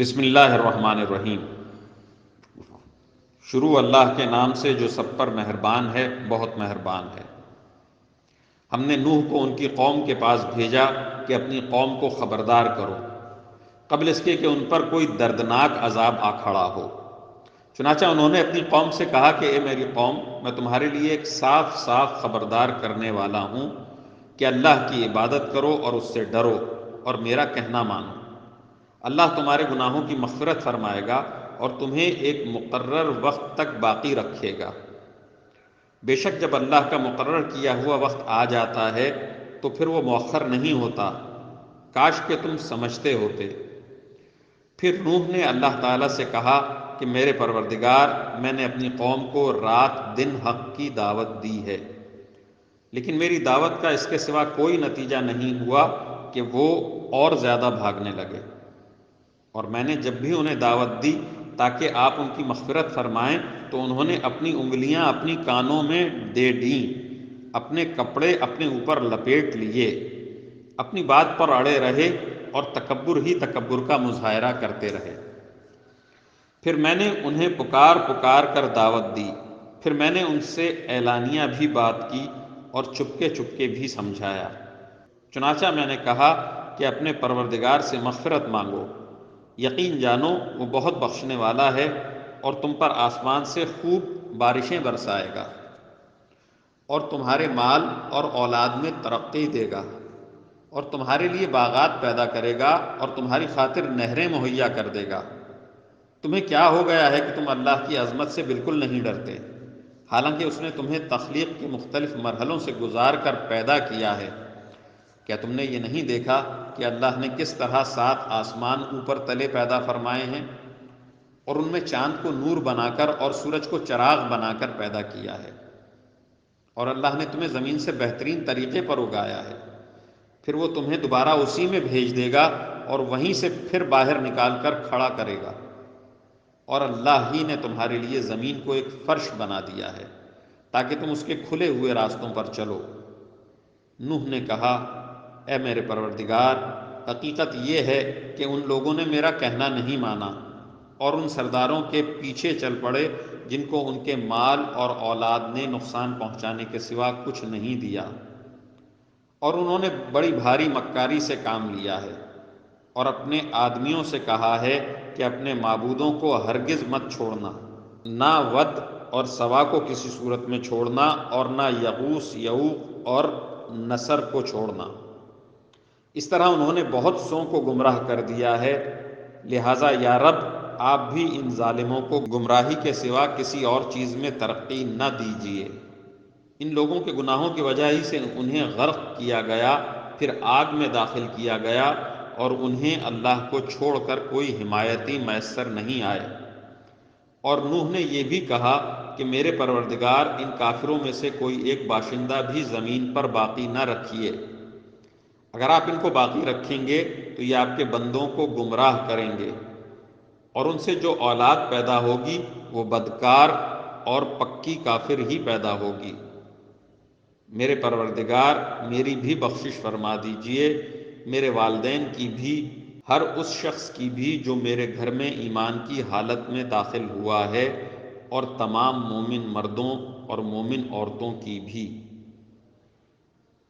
بسم اللہ الرحمن الرحیم۔ شروع اللہ کے نام سے جو سب پر مہربان ہے، بہت مہربان ہے۔ ہم نے نوح کو ان کی قوم کے پاس بھیجا کہ اپنی قوم کو خبردار کرو قبل اس کے کہ ان پر کوئی دردناک عذاب آ کھڑا ہو۔ چنانچہ انہوں نے اپنی قوم سے کہا کہ اے میری قوم، میں تمہارے لیے ایک صاف صاف خبردار کرنے والا ہوں کہ اللہ کی عبادت کرو اور اس سے ڈرو اور میرا کہنا مانو۔ اللہ تمہارے گناہوں کی مغفرت فرمائے گا اور تمہیں ایک مقرر وقت تک باقی رکھے گا۔ بے شک جب اللہ کا مقرر کیا ہوا وقت آ جاتا ہے تو پھر وہ مؤخر نہیں ہوتا، کاش کہ تم سمجھتے ہوتے۔ پھر نوح نے اللہ تعالیٰ سے کہا کہ میرے پروردگار، میں نے اپنی قوم کو رات دن حق کی دعوت دی ہے، لیکن میری دعوت کا اس کے سوا کوئی نتیجہ نہیں ہوا کہ وہ اور زیادہ بھاگنے لگے۔ اور میں نے جب بھی انہیں دعوت دی تاکہ آپ ان کی مغفرت فرمائیں تو انہوں نے اپنی انگلیاں اپنی کانوں میں دے دیں، اپنے کپڑے اپنے اوپر لپیٹ لیے، اپنی بات پر اڑے رہے اور تکبر ہی تکبر کا مظاہرہ کرتے رہے۔ پھر میں نے انہیں پکار پکار کر دعوت دی، پھر میں نے ان سے اعلانیہ بھی بات کی اور چپکے چپکے بھی سمجھایا۔ چنانچہ میں نے کہا کہ اپنے پروردگار سے مغفرت مانگو، یقین جانو وہ بہت بخشنے والا ہے، اور تم پر آسمان سے خوب بارشیں برسائے گا اور تمہارے مال اور اولاد میں ترقی دے گا، اور تمہارے لیے باغات پیدا کرے گا اور تمہاری خاطر نہریں مہیا کر دے گا۔ تمہیں کیا ہو گیا ہے کہ تم اللہ کی عظمت سے بالکل نہیں ڈرتے، حالانکہ اس نے تمہیں تخلیق کے مختلف مرحلوں سے گزار کر پیدا کیا ہے؟ کیا تم نے یہ نہیں دیکھا کہ اللہ نے کس طرح 7 آسمان اوپر تلے پیدا فرمائے ہیں اور ان میں چاند کو نور بنا کر اور سورج کو چراغ بنا کر پیدا کیا ہے؟ اور اللہ نے تمہیں زمین سے بہترین طریقے پر اگایا ہے، پھر وہ تمہیں دوبارہ اسی میں بھیج دے گا اور وہیں سے پھر باہر نکال کر کھڑا کرے گا۔ اور اللہ ہی نے تمہارے لیے زمین کو ایک فرش بنا دیا ہے تاکہ تم اس کے کھلے ہوئے راستوں پر چلو۔ نوح نے کہا، اے میرے پروردگار، حقیقت یہ ہے کہ ان لوگوں نے میرا کہنا نہیں مانا اور ان سرداروں کے پیچھے چل پڑے جن کو ان کے مال اور اولاد نے نقصان پہنچانے کے سوا کچھ نہیں دیا، اور انہوں نے بڑی بھاری مکاری سے کام لیا ہے، اور اپنے آدمیوں سے کہا ہے کہ اپنے معبودوں کو ہرگز مت چھوڑنا، نہ ود اور سوا کو کسی صورت میں چھوڑنا، اور نہ یغوث یعوق اور نصر کو چھوڑنا۔ اس طرح انہوں نے بہت سوں کو گمراہ کر دیا ہے، لہٰذا یا رب، آپ بھی ان ظالموں کو گمراہی کے سوا کسی اور چیز میں ترقی نہ دیجیے۔ ان لوگوں کے گناہوں کی وجہ ہی سے انہیں غرق کیا گیا، پھر آگ میں داخل کیا گیا، اور انہیں اللہ کو چھوڑ کر کوئی حمایتی میسر نہیں آئے۔ اور نوح نے یہ بھی کہا کہ میرے پروردگار، ان کافروں میں سے کوئی ایک باشندہ بھی زمین پر باقی نہ رکھیے، اگر آپ ان کو باقی رکھیں گے تو یہ آپ کے بندوں کو گمراہ کریں گے، اور ان سے جو اولاد پیدا ہوگی وہ بدکار اور پکی کافر ہی پیدا ہوگی۔ میرے پروردگار، میری بھی بخشش فرما دیجئے، میرے والدین کی بھی، ہر اس شخص کی بھی جو میرے گھر میں ایمان کی حالت میں داخل ہوا ہے، اور تمام مومن مردوں اور مومن عورتوں کی بھی۔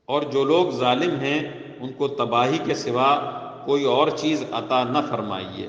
اور جو لوگ ظالم ہیں ان کو تباہی کے سوا کوئی اور چیز عطا نہ فرمائیے۔